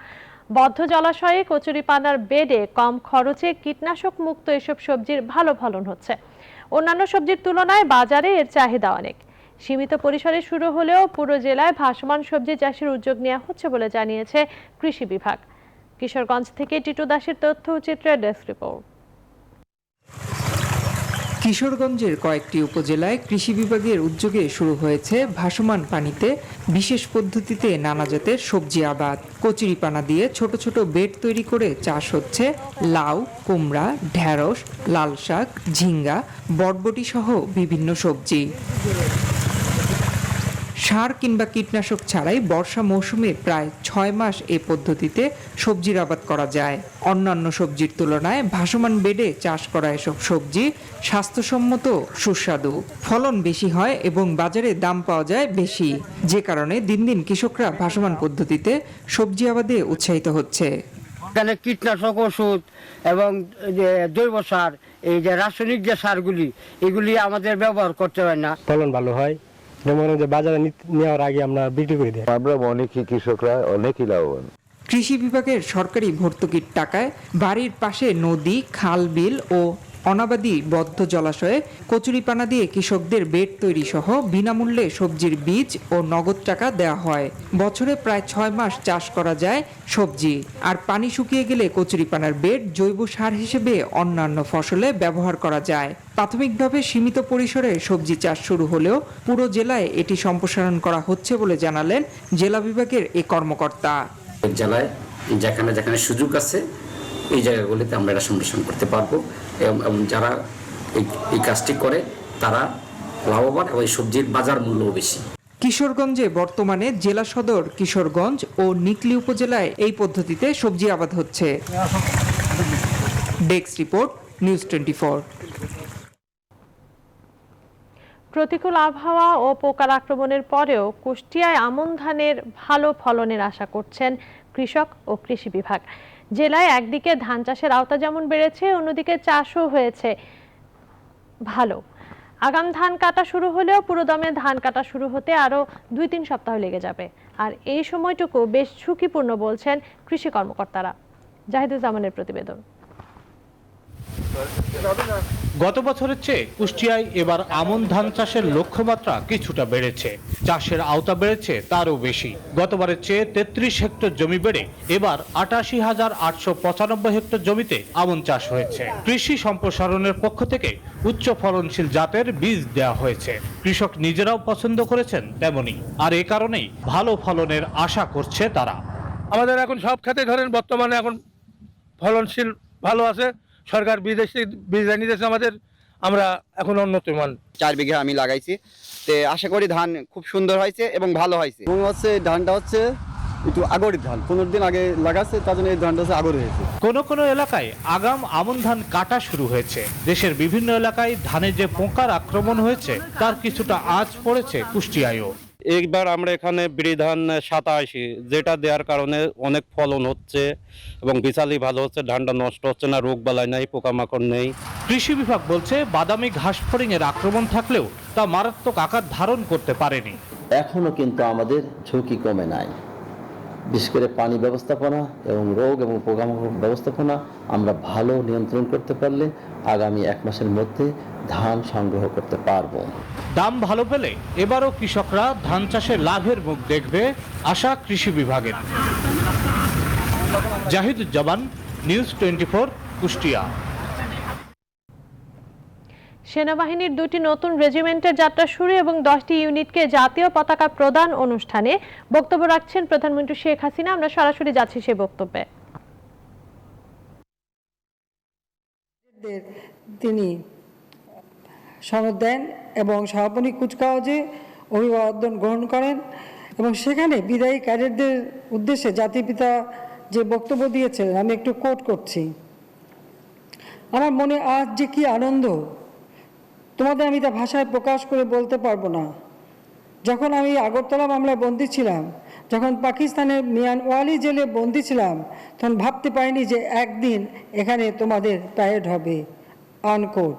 [SPEAKER 1] বদ্ধ জলাশয়ে কচুরিপানার বেডে কম খরচে কীটনাশক মুক্ত এসব সবজির ভালো ফলন হচ্ছে। অন্যান্য সবজির তুলনায় বাজারে এর চাহিদা অনেক। সীমিত পরিসরে শুরু হলেও পুরো জেলায় ভাসমান সবজি চাষের উদ্যোগ নেওয়া হচ্ছে বলে জানিয়েছে কৃষি বিভাগ। কিশোরগঞ্জ থেকে টিটু দাসের তথ্য চিত্রের ডেস্ক রিপোর্ট।
[SPEAKER 27] কিশোরগঞ্জের কয়েকটি উপজেলায় কৃষি বিভাগের উদ্যোগে শুরু হয়েছে ভাসমান পানিতে বিশেষ পদ্ধতিতে নানা জাতের সবজি আবাদ। কচুরিপানা দিয়ে ছোট ছোট বেড তৈরি করে চাষ হচ্ছে লাউ, কুমড়া, ঢেঁড়স, লাল শাক, ঝিঙ্গা, বরবটি সহ বিভিন্ন সবজি। সার কিংবা কীটনাশক ছাড়াই বর্ষা মৌসুমে প্রায় 6 মাস এ পদ্ধতিতে সবজির আবাদ করা যায়। অন্যান্য সবজির তুলনায় ভাসমান বেডে চাষ করা এসব সবজি স্বাস্থ্যসম্মত, সুস্বাদু, ফলন বেশি হয় এবং বাজারে দাম পাওয়া যায় বেশি, যে কারণে দিন দিন কৃষকরা ভাসমান পদ্ধতিতে সবজি আবাদে উৎসাহিত হচ্ছে।
[SPEAKER 2] এখানে কীটনাশক ওষুধ এবং জৈব সার, এই যে রাসায়নিক যে সারগুলি, এগুলি আমাদের ব্যবহার করতে হয় না।
[SPEAKER 10] ফলন ভালো হয়, যেমন বাজারে নেওয়ার আগে আমরা বিক্রি করে দিই।
[SPEAKER 28] আমরা অনেকই কৃষকরা অনেকই লাভবান।
[SPEAKER 27] কৃষি বিভাগের সরকারি ভর্তুকির টাকায় বাড়ির পাশে নদী, খাল, বিল ও অনাবাদি বদ্ধ জলাশয়ে কচুরিপানা দিয়ে কৃষকদের বেড তৈরি সহ বিনামূল্যে সবজির বীজ ও নগদ টাকা দেওয়া হয়। বছরে প্রায় 6 মাস চাষ করা যায় সবজি, আর পানি শুকিয়ে গেলে কচুরিপানার বেড জৈব সার হিসেবে অন্যান্য ফসলে ব্যবহার করা যায়। প্রাথমিকভাবে সীমিত পরিসরে সবজি চাষ শুরু হলেও পুরো জেলায় এটি সম্প্রসারণ করা হচ্ছে বলে জানালেন জেলা বিভাগের এই কর্মকর্তা।
[SPEAKER 29] জেলায় যেখানে যেখানে সুযোগ আছে এই জায়গাগুলিতে আমরা এটা সম্প্রসারণ করতে পারবো এবং যারা এই কাজটি করে তারা লাভবান এবং এই সবজির বাজার মূল্যও বেশি।
[SPEAKER 27] কিশোরগঞ্জে বর্তমানে জেলা সদর কিশোরগঞ্জ ও নিকলি উপজেলায় এই পদ্ধতিতে সবজি আবাদ হচ্ছে। Desk report, news 24।
[SPEAKER 1] প্রতিকূল আবহাওয়া ও পোকার আক্রমণের পরেও কুষ্টিয়ায় আমন ধানের ভালো ফলনের আশা করছেন কৃষক ও কৃষি বিভাগ। জেলায় একদিকে ধান চাষের আওতা যেমন বেড়েছে, অন্যদিকে চাষও হয়েছে ভালো। আগাম ধান কাটা শুরু হলেও পুরোদমে ধান কাটা শুরু হতে আরও 2-3 সপ্তাহ লেগে যাবে, আর এই সময়টুকু বেশ ঝুঁকিপূর্ণ বলছেন কৃষি কর্মকর্তারা। জাহিদুজ্জামানের প্রতিবেদন।
[SPEAKER 14] গত বছরের চেয়ে কুষ্টিয়ায় এবার আমন ধান চাষের লক্ষ্যমাত্রা কিছুটা বেড়েছে। চাষের আওতা বেড়েছে তারও বেশি। গতবারের চেয়ে 33 হেক্টর জমি বেড়ে এবার 88,895 হেক্টর জমিতে আমন চাষ হয়েছে। কৃষি সম্প্রসারণের পক্ষ থেকে উচ্চ ফলনশীল জাতের বীজ দেওয়া হয়েছে। কৃষক নিজেরাও পছন্দ করেছেন তেমনি, আর এ কারণেই ভালো ফলনের আশা করছে তারা।
[SPEAKER 10] আমাদের এখন সব ক্ষেত্রে ধরেন বর্তমানে এখন ফলনশীল ভালো আছে। সরকার বিদেশি বীজ এনে দিয়েছে আমাদের, আমরা এখন উন্নত মান।
[SPEAKER 21] 4 বিঘা আমি লাগাইছি, তো আশা করি ধান খুব সুন্দর হয়েছে এবং ভালো হয়েছে। এবং হচ্ছে ধানটা হচ্ছে একটু আগরের ধান, 15 দিন আগে লাগাচ্ছে, তার জন্য এই ধানটা হচ্ছে আগর হয়েছে।
[SPEAKER 14] কোনো এলাকায় আগাম আমন ধান কাটা শুরু হয়েছে। দেশের বিভিন্ন এলাকায় ধানে যে পোকার আক্রমণ হয়েছে তার কিছুটা আঁচ পড়েছে কুষ্টিয়ায়ও।
[SPEAKER 10] এইবার আমরা এখানে বিড়ি ধান 87, যেটা দেওয়ার কারণে অনেক ফলন হচ্ছে এবং বিচালি ভালো হচ্ছে, ধানটা নষ্ট হচ্ছে না, রোগ বালাই নাই, পোকামাকড় নেই।
[SPEAKER 14] কৃষি বিভাগ বলছে বাদামি ঘাস ফড়িংয়ের আক্রমণ থাকলেও তা মারাত্মক আকার ধারণ করতে পারেনি।
[SPEAKER 3] এখনো কিন্তু আমাদের ঝুঁকি কমে নাই। বিশেষ করে পানি ব্যবস্থাপনা এবং রোগ এবং পোকামাকড় ব্যবস্থাপনা আমরা ভালো নিয়ন্ত্রণ করতে পারলে আগামী 1 মাসের মধ্যে ধান সংগ্রহ করতে পারবো।
[SPEAKER 14] দাম ভালো পেলে এবারও কৃষকরা ধান চাষে লাভের মুখ দেখবে, আশা কৃষি বিভাগের। জাহিদুজ্জামান, নিউজ 24, কুষ্টিয়া।
[SPEAKER 1] সেনাবাহিনীর 2টি নতুন রেজিমেন্টের যাত্রা শুরু এবং 10টি ইউনিটকে জাতীয় পতাকা প্রদান অনুষ্ঠানে বক্তব্য রাখছেন প্রধানমন্ত্রী শেখ হাসিনা। আমরা সরাসরি যাচ্ছি সেই বক্তব্যে।
[SPEAKER 23] তিনি সনদ দেন এবং সমাপনী কুচকাওয়াজে অভিবাদন গ্রহণ করেন এবং সেখানে বিদায়ী ক্যাডেটদের উদ্দেশ্যে জাতির পিতা যে বক্তব্য দিয়েছিলেন আমি একটু কোট করছি। আমার মনে আজ যে কি আনন্দ, তোমাদের আমি তা ভাষায় প্রকাশ করে বলতে পারবো না। যখন আমি আগরতলা মামলায় বন্দী ছিলাম, যখন পাকিস্তানের মিয়ানওয়ালি জেলে বন্দী ছিলাম, তখন ভাবতে পারিনি যে একদিন এখানে তোমাদের প্যারেড হবে। আনকোট।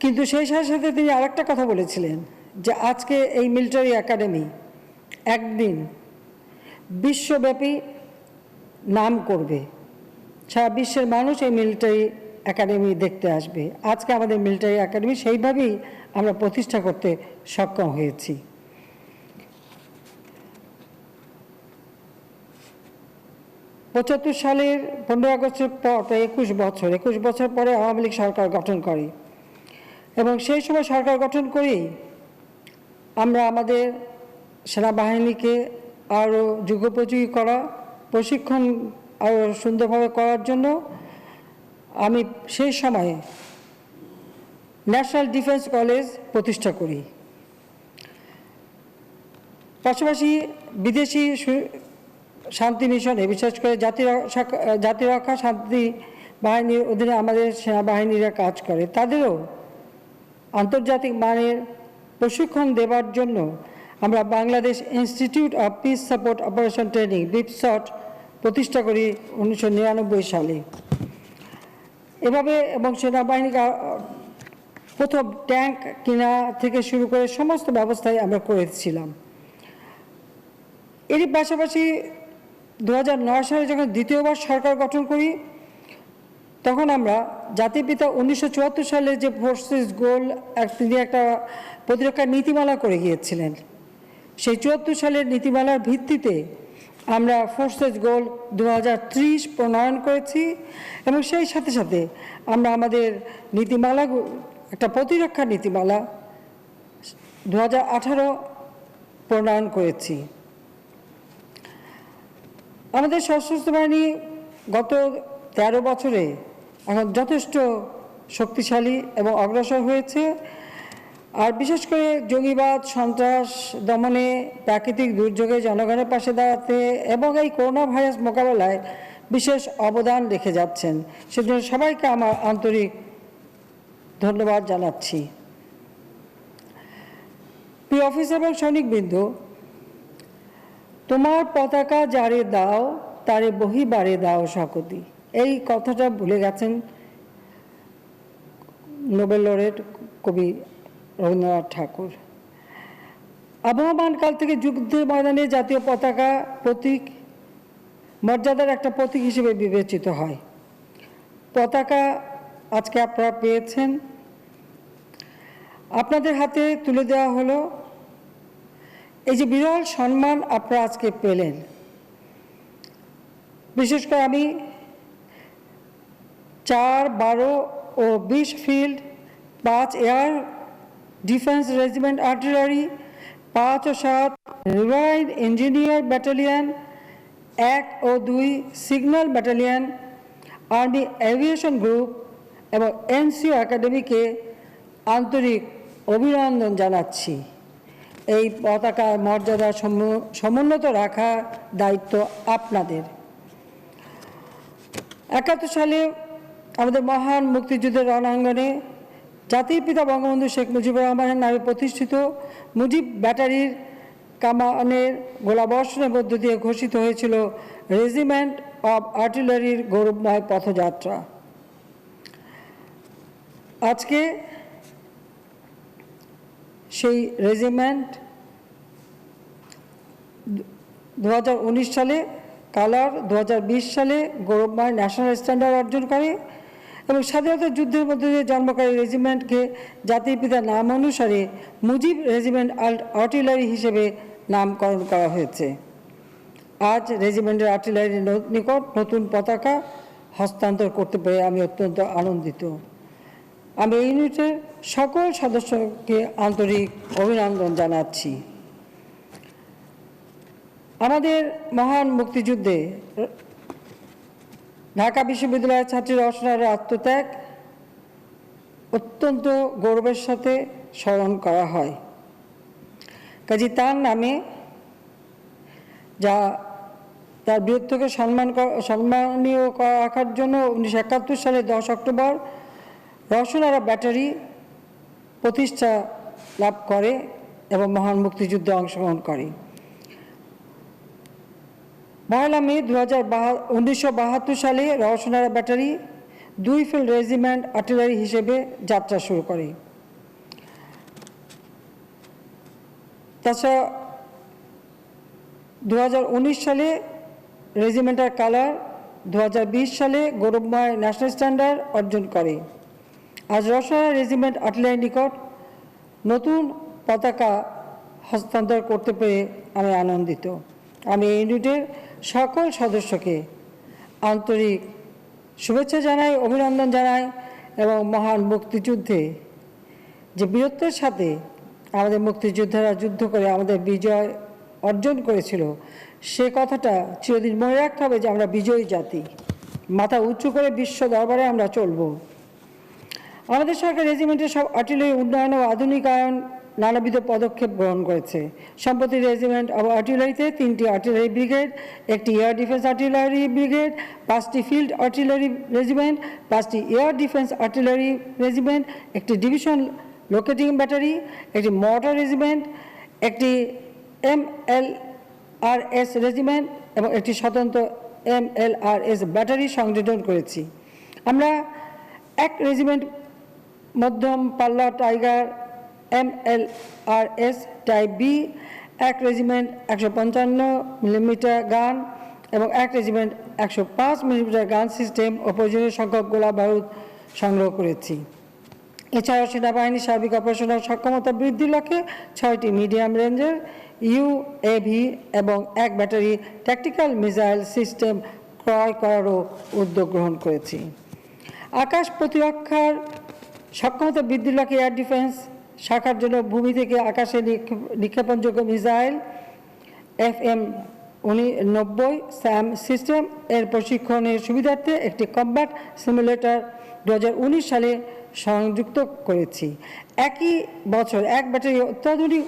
[SPEAKER 23] কিন্তু সেই সাথে সাথে তিনি আরেকটা কথা বলেছিলেন যে আজকে এই মিলিটারি একাডেমি একদিন বিশ্বব্যাপী নাম করবে, সারা বিশ্বের মানুষ এই মিলিটারি একাডেমি দেখতে আসবে। আজকে আমাদের মিলিটারি একাডেমি সেইভাবেই আমরা প্রতিষ্ঠা করতে সক্ষম হয়েছি। পঁচাত্তর সালের 15 আগস্টের পর প্রায় 21 বছর পরে আওয়ামী লীগ সরকার গঠন করে এবং সেই সময় সরকার গঠন করেই আমরা আমাদের সেনাবাহিনীকে আরও যুগোপযোগী করা, প্রশিক্ষণ আরও সুন্দরভাবে করার জন্য আমি সেই সময়ে ন্যাশনাল ডিফেন্স কলেজ প্রতিষ্ঠা করি। পাশাপাশি বিদেশি শান্তি মিশনে, বিশেষ করে জাতিরক্ষা শান্তি বাহিনীর অধীনে আমাদের সেনাবাহিনীরা কাজ করে, তাদেরও আন্তর্জাতিক মানের প্রশিক্ষণ দেওয়ার জন্য আমরা Bangladesh Institute of Peace Support Operation Training BIPSOT প্রতিষ্ঠা করি 1999 সালে। এভাবে এবং সেনাবাহিনীকে প্রথম ট্যাঙ্ক কেনা থেকে শুরু করে সমস্ত ব্যবস্থাই আমরা করেছিলাম। এরই পাশাপাশি 2009 সালে যখন দ্বিতীয়বার সরকার গঠন করি, তখন আমরা জাতির পিতা 1974 সালে যে ফোর্সেস গোল তিনি একটা প্রতিরক্ষা নীতিমালা করে গিয়েছিলেন, সেই 74 সালের নীতিমালার ভিত্তিতে আমরা ফোর্সেস গোল 2030 প্রণয়ন করেছি এবং সেই সাথে সাথে আমরা আমাদের নীতিমালা, একটা প্রতিরক্ষা নীতিমালা 2018 প্রণয়ন করেছি। আমাদের সশস্ত্র বাহিনী গত 13 বছরে এখন যথেষ্ট শক্তিশালী এবং অগ্রসর হয়েছে। আর বিশেষ করে জঙ্গিবাদ, সন্ত্রাস দমনে, প্রাকৃতিক দুর্যোগে জনগণের পাশে দাঁড়াতে এবং এই করোনা ভাইরাস মোকাবেলায় বিশেষ অবদান রেখে যাচ্ছেন। সেজন্য সবাইকে আমার আন্তরিক ধন্যবাদ জানাচ্ছি। প্রিয় অফিসার এবং সৈনিকবৃন্দ, তোমার পতাকা যারে দাও তারে বহিবারে দাও শকতি, এই কথাটা ভুলে গেছেন নোবেল লরেট কবি রবীন্দ্রনাথ ঠাকুর। আবহমান কাল থেকে যুদ্ধের ময়দানে জাতীয় পতাকা প্রতীক মর্যাদার একটা প্রতীক হিসেবে বিবেচিত হয়। পতাকা আজকে আপনারা পেয়েছেন, আপনাদের হাতে তুলে দেওয়া হলো। এই যে বিরল সম্মান আপনারা আজকে পেলেন, বিশেষ করে আমি 4, 12 ও 20 field, 5 air defence regiment artillery, 5 ও 7 রিভাইড ইঞ্জিনিয়ার ব্যাটালিয়ন, 1 ও 2 signal battalion, army aviation group এবং এনসিও একাডেমিকে আন্তরিক অভিনন্দন জানাচ্ছি। এই পতাকার মর্যাদা সমুন্নত রাখার দায়িত্ব আপনাদের। 71 সালে আমাদের মহান মুক্তিযুদ্ধের রণাঙ্গনে জাতির পিতা বঙ্গবন্ধু শেখ মুজিবুর রহমানের নামে প্রতিষ্ঠিত মুজিব ব্যাটারির কামানের গোলাবর্ষণের মধ্য দিয়ে ঘোষিত হয়েছিল রেজিমেন্ট অব আর্টিলারির গৌরবময় পথযাত্রা। আজকে সেই রেজিমেন্ট 2019 সালে কালার, 2020 সালে গৌরবময় ন্যাশনাল স্ট্যান্ডার্ড অর্জন করে এবং স্বাধীনতা যুদ্ধের মধ্যে দিয়ে জন্মকারী রেজিমেন্টকে জাতির পিতার নাম অনুসারে মুজিব রেজিমেন্ট আর্টিলারি হিসেবে নামকরণ করা হয়েছে। আজ রেজিমেন্টের আর্টিলারির নিকট নতুন পতাকা হস্তান্তর করতে পেরে আমি অত্যন্ত আনন্দিত। আমি এই ইউনিটের সকল সদস্যকে আন্তরিক অভিনন্দন জানাচ্ছি। আমাদের মহান মুক্তিযুদ্ধে ঢাকা বিশ্ববিদ্যালয়ের ছাত্রী রওশনার আত্মত্যাগ অত্যন্ত গৌরবের সাথে স্মরণ করা হয়। কাজী তার নামে যা তার বীরত্বকে সম্মানীয় রাখার জন্য 1971 সালে 10 অক্টোবর রওশনারা ব্যাটারি প্রতিষ্ঠা লাভ করে এবং মহান মুক্তিযুদ্ধে অংশগ্রহণ করে। 1 মে 1972 সালে Roshanara battery 2 field regiment artillery হিসেবে যাত্রা শুরু করে। তাছাড়া 2019 সালে রেজিমেন্টাল কালার, 2020 সালে গৌরবময় ন্যাশনাল স্ট্যান্ডার্ড অর্জন করে। আজ রওশনারা রেজিমেন্ট আর্টিলারির নিকট নতুন পতাকা হস্তান্তর করতে পেরে আমি আনন্দিত। আমি এই ইউনিটের সকল সদস্যকে আন্তরিক শুভেচ্ছা জানাই, অভিনন্দন জানাই এবং মহান মুক্তিযুদ্ধে যে বীরত্বের সাথে আমাদের মুক্তিযোদ্ধারা যুদ্ধ করে আমাদের বিজয় অর্জন করেছিল, সে কথাটা চিরদিন মনে রাখতে হবে যে আমরা বিজয়ী জাতি, মাথা উঁচু করে বিশ্ব দরবারে আমরা চলব। আমাদের সরকার রেজিমেন্টের সব আর্টিলারি উন্নয়ন ও আধুনিকায়ন নানাবিধ পদক্ষেপ গ্রহণ করেছে। সম্প্রতি রেজিমেন্ট অব আর্টিলারিতে 3টি আর্টিলারি ব্রিগেড, 1টি এয়ার ডিফেন্স আর্টিলারি ব্রিগেড, 5টি ফিল্ড আর্টিলারি রেজিমেন্ট, 5টি এয়ার ডিফেন্স আর্টিলারি রেজিমেন্ট, 1টি ডিভিশন লোকেটিং ব্যাটারি, 1টি মর্টার রেজিমেন্ট, 1টি MLRS রেজিমেন্ট এবং 1টি স্বতন্ত্র MLRS ব্যাটারি সংযোজন করেছি। আমরা 1 রেজিমেন্ট মধ্যম পাল্লা tiger MLRS type B, 1 regiment 155 millimetre gun এবং 1 রেজিমেন্ট 105 মিলিমিটার গান সিস্টেম ও প্রয়োজনীয় সংখ্যক গোলা বারুদ সংগ্রহ করেছি। এছাড়াও সেনাবাহিনীর সার্বিক অপারেশনাল সক্ষমতা বৃদ্ধির লক্ষ্যে 6টি মিডিয়াম রেঞ্জের UAV এবং 1 ব্যাটারি ট্যাকটিক্যাল মিসাইল সিস্টেম ক্রয় করারও উদ্যোগ গ্রহণ করেছি। আকাশ প্রতিরক্ষার সক্ষমতা বৃদ্ধির লক্ষ্যে এয়ার ডিফেন্স শাখার জন্য ভূমি থেকে আকাশে নিক্ষেপণযোগ্য মিসাইল FM-90 SAM সিস্টেম এর প্রশিক্ষণের সুবিধার্থে একটি কম্ব্যাট সিমুলেটর 2019 সালে সংযুক্ত করেছি। একই বছর 1 ব্যাটারি অত্যাধুনিক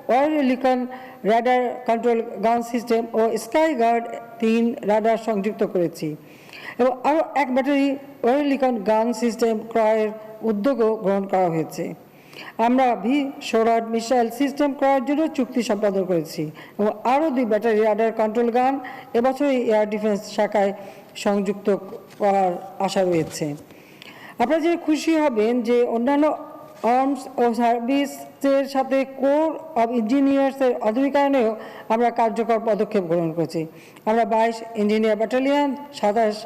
[SPEAKER 23] ওয়ারলিকন রাডার কন্ট্রোল গান সিস্টেম ও স্কাই গার্ড 3 রাডার সংযুক্ত করেছি এবং আরও 1 ব্যাটারি ওয়ারলিকন গান সিস্টেম ক্রয়ের উদ্যোগও গ্রহণ করা হয়েছে। আমরা V-SHORAD মিসাইল সিস্টেম ক্রয়ের জন্য চুক্তি সম্পাদন করেছি এবং আরও 2 ব্যাটারি রাডার কন্ট্রোল গান এবছরই এয়ার ডিফেন্স শাখায় সংযুক্ত করার আশা রয়েছে। আপনারা জেনে খুশি হবেন যে অন্যান্য আর্মস ও সার্ভিসের সাথে কোর অব ইঞ্জিনিয়ার্সের আধুনিকায়নেও আমরা কার্যকর পদক্ষেপ গ্রহণ করেছি। আমরা 22 engineer battalion, 27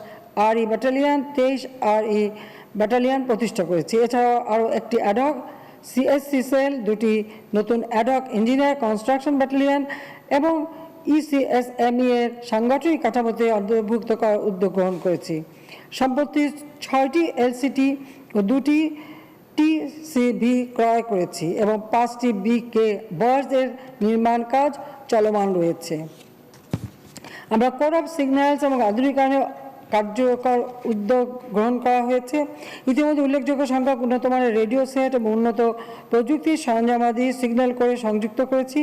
[SPEAKER 23] RE battalion, 23 RE battalion প্রতিষ্ঠা করেছি। এছাড়াও আরও একটি অ্যাডহক CSC সেল, 2টি নতুন অ্যাডহক ইঞ্জিনিয়ার কনস্ট্রাকশন ব্যাটালিয়ন এবং ECSME এর সাংগঠনিক কাঠামোতে অন্তর্ভুক্ত করার উদ্যোগ গ্রহণ করেছি। সম্প্রতি 6টি LCT ও 2টি TCV ক্রয় করেছি এবং 5টি BK বয়েজের নির্মাণ কাজ চলমান রয়েছে। আমরা কোর অফ সিগন্যালস এবং আধুনিকায়নের কার্যকর উদ্যোগ গ্রহণ করা হয়েছে। ইতিমধ্যে উল্লেখযোগ্য সংখ্যক উন্নত মানের রেডিও সেট এবং উন্নত প্রযুক্তির সরঞ্জামাদি সিগন্যাল করে সংযুক্ত করেছি,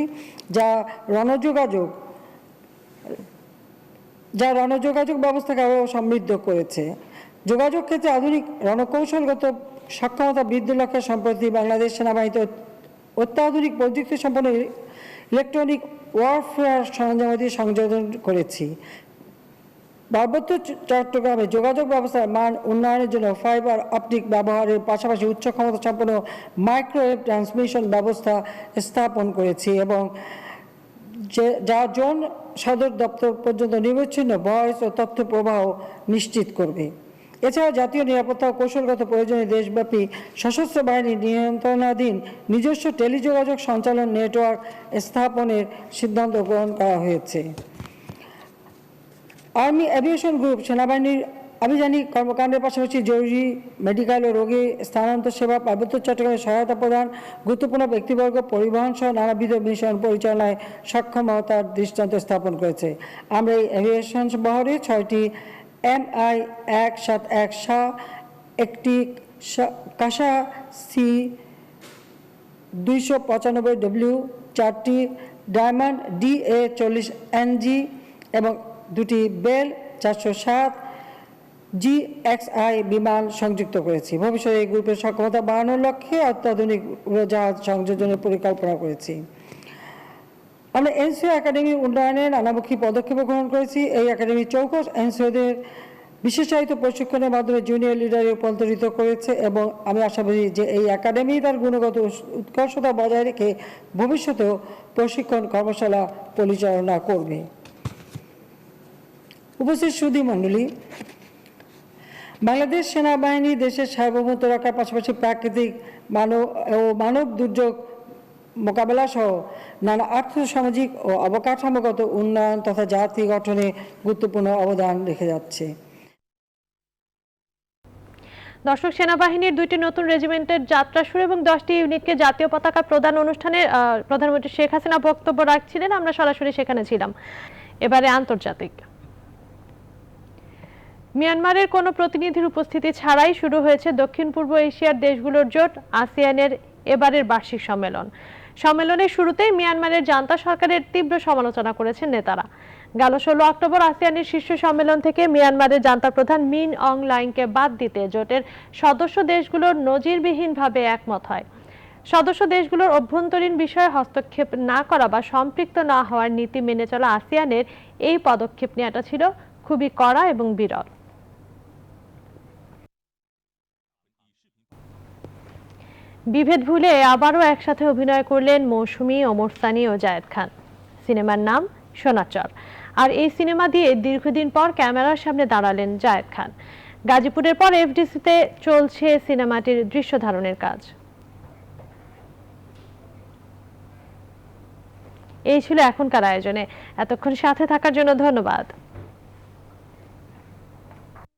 [SPEAKER 23] যা রণযোগাযোগ ব্যবস্থাকে আরও সমৃদ্ধ করেছে। যোগাযোগ ক্ষেত্রে আধুনিক রণকৌশলগত সক্ষমতা বৃদ্ধির লক্ষ্যে সম্প্রতি বাংলাদেশ সেনাবাহিনীতে অত্যাধুনিক প্রযুক্তি সম্পন্ন ইলেকট্রনিক ওয়ারফেয়ার সরঞ্জামাদি সংযোজন করেছি। পার্বত্য চট্টগ্রামে যোগাযোগ ব্যবস্থার মান উন্নয়নের জন্য ফাইবার অপটিক ব্যবহারের পাশাপাশি উচ্চ ক্ষমতা সম্পন্ন মাইক্রোওয়েভ ট্রান্সমিশন ব্যবস্থা স্থাপন করেছি এবং যা জোন সদর দপ্তর পর্যন্ত নিরবচ্ছিন্ন ভয়েস ও তথ্য প্রবাহ নিশ্চিত করবে। এছাড়াও জাতীয় নিরাপত্তা ও কৌশলগত প্রয়োজনে দেশব্যাপী সশস্ত্র বাহিনীর নিয়ন্ত্রণাধীন নিজস্ব টেলিযোগাযোগ সঞ্চালন নেটওয়ার্ক স্থাপনের সিদ্ধান্ত গ্রহণ করা হয়েছে। আর্মি এভিয়েশন গ্রুপ সেনাবাহিনীর আভিযানিক কর্মকাণ্ডের পাশাপাশি জরুরি মেডিকেল ও রোগী স্থানান্তর সেবা, পার্বত্য চট্টগ্রামে সহায়তা প্রদান, গুরুত্বপূর্ণ ব্যক্তিবর্গ পরিবহন সহ নানাবিধ মিশন পরিচালনায় সক্ষমতার দৃষ্টান্ত স্থাপন করেছে। আমরা এই এভিয়েশন বহরে 6টি MI-171 শাহ, একটি কাসা C-295W, 4টি ডায়মন্ড DA-40NG এবং 2টি বেল 407 GXI বিমান সংযুক্ত করেছি। ভবিষ্যতে এই গ্রুপের সক্ষমতা বাড়ানোর লক্ষ্যে অত্যাধুনিক উড়োজাহাজ সংযোজনের পরিকল্পনা করেছি। আমরা এনসিও একাডেমি উন্নয়নের নানামুখী পদক্ষেপ গ্রহণ করেছি। এই একাডেমি চৌকস এনসিওদের বিশেষায়িত প্রশিক্ষণের মাধ্যমে জুনিয়র লিডারে রূপান্তরিত করেছে এবং আমি আশাবাদী যে এই একাডেমি তার গুণগত উৎকর্ষতা বজায় রেখে ভবিষ্যতেও প্রশিক্ষণ কর্মশালা পরিচালনা করবে। উপস্থিত সুধী মণ্ডলী, বাংলাদেশ সেনাবাহিনী দেশের সার্বভৌমত্ব রক্ষার পাশাপাশি প্রাকৃতিক মানব দুর্যোগ মোকাবেলা সহ নানা আর্থসামাজিক ও অবকাঠামোগত উন্নয়ন তথা জাতি গঠনে গুরুত্বপূর্ণ অবদান রেখে যাচ্ছে।
[SPEAKER 1] দর্শক, সেনাবাহিনীর 2টি নতুন রেজিমেন্টের যাত্রা শুরু এবং 10টি ইউনিটকে জাতীয় পতাকা প্রদান অনুষ্ঠানে প্রধানমন্ত্রী শেখ হাসিনা বক্তব্য রাখছিলেন। আমরা সরাসরি সেখানে ছিলাম। এবারে আন্তর্জাতিক। মিয়ানমারের কোনো প্রতিনিধির উপস্থিতি ছাড়াই শুরু হয়েছে দক্ষিণ পূর্ব এশিয়ার দেশগুলোর জোট আসিয়ানের এবারের বার্ষিক সম্মেলন। সম্মেলনের শুরুতেই মিয়ানমারের জান্তা সরকারের তীব্র সমালোচনা করেছেন নেতারা। গেল 16 অক্টোবর আসিয়ানের শীর্ষ সম্মেলন থেকে মিয়ানমারের জান্তা প্রধান মিন অং লাইংকে বাদ দিতে জোটের সদস্য দেশগুলোর নজিরবিহীনভাবে একমত হয়। সদস্য দেশগুলোর অভ্যন্তরীণ বিষয়ে হস্তক্ষেপ না করা বা সম্পৃক্ত না হওয়ার নীতি মেনে চলা আসিয়ানের এই পদক্ষেপ নেওয়াটা ছিল খুবই কড়া এবং বিরল। বিভেদ ভুলে আবারও একসাথে অভিনয় করলেন মৌসুমী, ওমর সানি ও জায়েদ খান। সিনেমার নাম সোনাচর। আর এই সিনেমা দিয়ে দীর্ঘদিন পর ক্যামেরার সামনে দাঁড়ালেন জায়েদ খান। গাজীপুরের পর এফডিসিতে চলছে সিনেমাটির দৃশ্য ধারণের কাজ। এই ছিল এখনকার আয়োজনে। এতক্ষণ সাথে থাকার জন্য ধন্যবাদ।